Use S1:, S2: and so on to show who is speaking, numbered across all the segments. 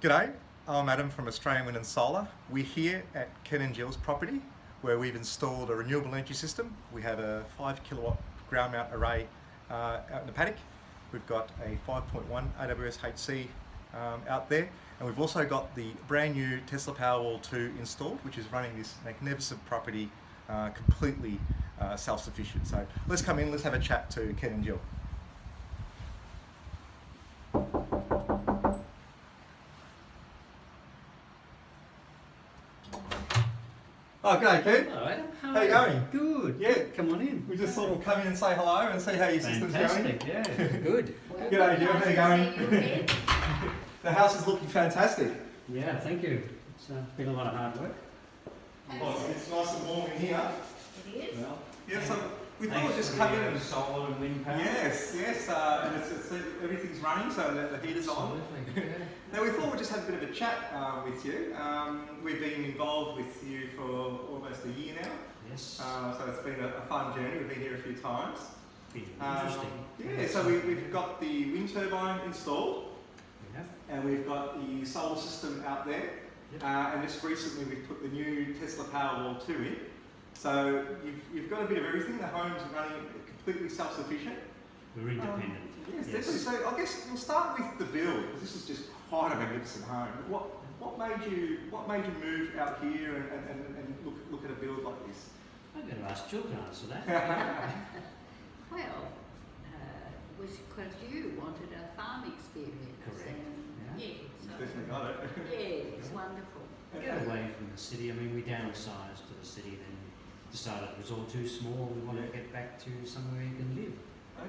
S1: G'day, I'm Adam from Australian Wind and Solar. We're here at Ken and Jill's property where we've installed a renewable energy system. We have a 5 kilowatt ground mount array out in the paddock. We've got a 5.1 AWS HC out there, and we've also got the brand new Tesla Powerwall 2 installed, which is running this magnificent property completely self-sufficient. So let's come in, let's have a chat to Ken and Jill. Oh, g'day Ken.
S2: Hello Adam.
S1: How you going?
S2: Good.
S1: Yeah.
S2: Come on in.
S1: We just thought we'd come in and say hello and see how your system's going.
S2: Fantastic, yeah. Good.
S1: G'day Jill, how you going? The house is looking fantastic.
S2: Yeah, thank you. It's been a lot of hard work.
S1: Oh, it's nice and warm in here.
S3: It is.
S2: Well,
S1: Yeah, so we thought we'd just come in and...
S2: solar and wind power.
S1: Yes, and everything's running, so the heater's on.
S2: Absolutely. Yeah.
S1: Now we thought we'd just have a bit of a chat with you. We've been involved with you for almost a year now.
S2: Yes.
S1: So it's been a fun journey. We've been here a few times.
S2: Been interesting.
S1: Yeah, so we've got the wind turbine installed.
S2: Yeah.
S1: And we've got the solar system out there.
S2: Yep.
S1: And just recently we've put the new Tesla Powerwall 2 in. So you've got a bit of everything. The home's running completely self-sufficient.
S2: We're independent.
S1: Yes, definitely. So I guess we'll start with the build, because this is just quite a magnificent home. What made you move out here and look at a build like this?
S2: I'm going to ask Jill to answer that.
S3: Well, it was because you wanted a farm experience.
S2: Correct.
S3: And
S2: Yeah.
S3: so,
S1: Definitely got it.
S3: yeah, it's wonderful.
S2: Get away from the city. I mean, we downsized to the city, then decided it was all too small. We wanted to get back to somewhere you can live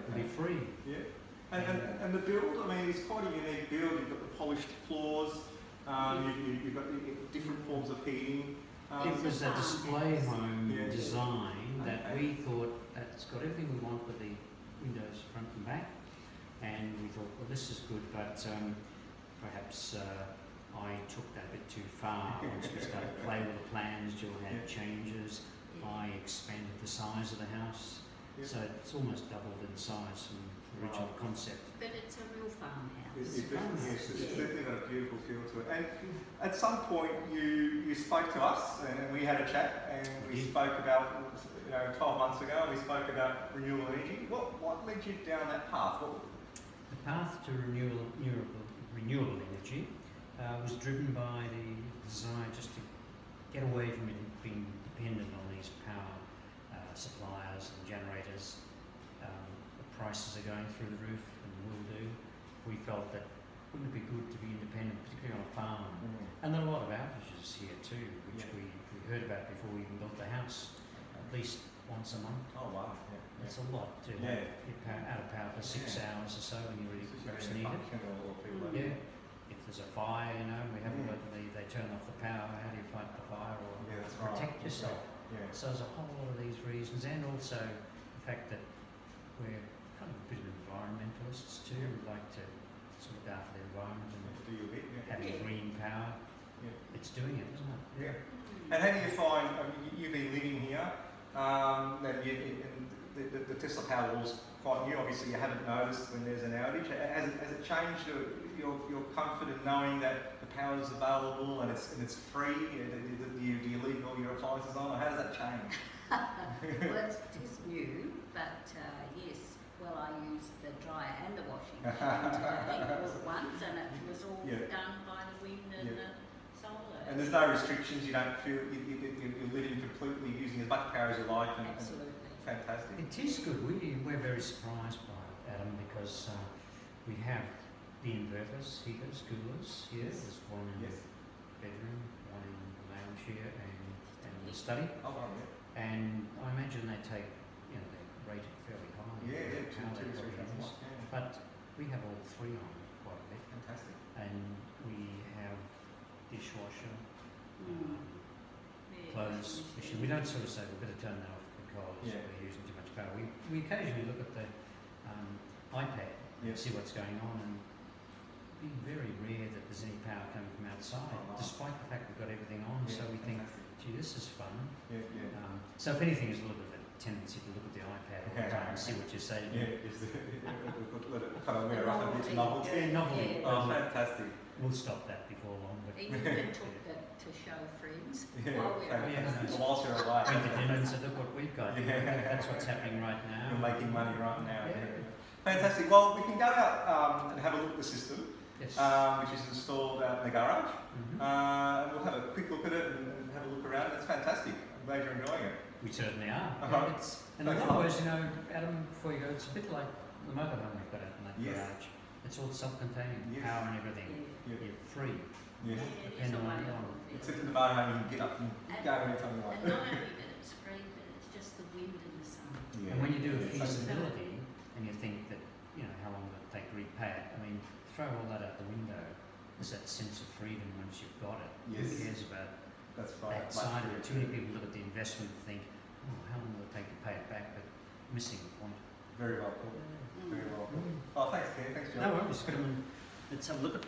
S2: and be free.
S1: Yeah. And the build, I mean, it's quite a unique build. You've got the polished floors. You've got different forms of heating.
S2: It was a display home
S1: Yeah.
S2: design that
S1: Okay.
S2: we thought that's got everything we want with the windows front and back, and we thought, well, this is good, but perhaps I took that a bit too far. Once we started to play with the plans, Jill had changes. I expanded the size of the house, so it's almost doubled in size from the original concept.
S3: But it's a real farmhouse.
S1: It's definitely got a beautiful feel to it. And at some point, you spoke to us, and we had a chat, and we spoke about 12 months ago. We spoke about renewable energy. What led you down that path?
S2: The path to renewable energy was driven by the desire just to get away from being dependent on these power suppliers and generators. The prices are going through the roof and will do. We felt that wouldn't it be good to be independent, particularly on a farm? And there are a lot of outages here too, which we heard about before we even built the house, at least once a month.
S1: Oh wow!
S2: It's a lot to have out of power for 6 hours or so when you really perhaps need it. Yeah. If there's a fire, we haven't got they turn off the power. How do you fight the fire or protect yourself?
S1: Yeah.
S2: So there's a whole lot of these reasons, and also the fact that we're kind of a bit of environmentalists too. We like to sort of look after the environment and having green power. Yeah. It's doing it, isn't it?
S1: Yeah. And how do you find? You've been living here. The Tesla Powerwall's quite new. Obviously, you haven't noticed when there's an outage. Has it changed your comfort in knowing that the power is available and it's free? Do you leave all your appliances on, or how does that change?
S3: Well, it is new, but yes. Well, I used the dryer and the washing machine today all at once, and it was all done by the wind and the solar.
S1: And there's no restrictions. You don't feel you're living completely using as much power as you like.
S3: Absolutely.
S1: Fantastic.
S2: It is good. We're very surprised by it, Adam, because we have the inverters, heaters, coolers here. There's one in the bedroom, one in the lounge here, and the study.
S1: Oh, wow,
S2: And I imagine they take, they're rated fairly high. But we have all three on quite a bit.
S1: Fantastic.
S2: And we have dishwasher, clothes machine. We don't sort of say we better turn that off because we're using too much power. We occasionally look at the iPad and see what's going on, and it'd be very rare that there's any power coming from outside, despite the fact we've got everything on. So we think, gee, this is fun. So if anything, it's a little bit tendency to look at the iPad all the time and see what you say.
S1: Yeah, just let it kind of wear off a bit. Novelty.
S2: Yeah, novelty.
S1: Oh, fantastic.
S2: We'll stop that before long. But
S3: You even took it to show friends
S1: Yeah,
S3: while we were
S1: fantastic.
S2: Yeah.
S1: Whilst you're away.
S2: went to dinner and said, look what we've got.
S1: Yeah.
S2: That's what's happening right now.
S1: You're making money right now.
S2: Yeah.
S1: Fantastic. Well, we can go out and have a look at the system,
S2: Yes.
S1: which is installed out in the garage.
S2: Mhm.
S1: We'll have a quick look at it and have a look around. It's fantastic. I'm glad you're enjoying it.
S2: We certainly are.
S1: Uh-huh.
S2: And in a lot of ways, Adam, before you go, it's a bit like the motorhome we've got out in that
S1: Yes.
S2: garage. It's all self-contained,
S1: Yes.
S2: power and everything.
S1: Yeah.
S2: You're free.
S1: Yeah.
S3: It is a
S2: Depending on
S3: wonderful feeling.
S1: Except in the motorhome, you can get up and go anytime you
S3: And
S1: want.
S3: not only that it's free, but it's just the wind and the sun.
S1: Yeah.
S2: And when you do a
S3: Yeah.
S2: feasibility and you think that, how long will it take to repay it? I mean, throw all that out the window. There's that sense of freedom once you've got it.
S1: Yes.
S2: Who cares about
S1: That's right.
S2: that side of it? Too many people look at the investment and think, oh, how long will it take to pay it back? But missing the point.
S1: Very well put.
S3: Mm.
S1: Very well put. Oh, thanks, Ken. Thanks, John.
S2: No worries. Let's have a look at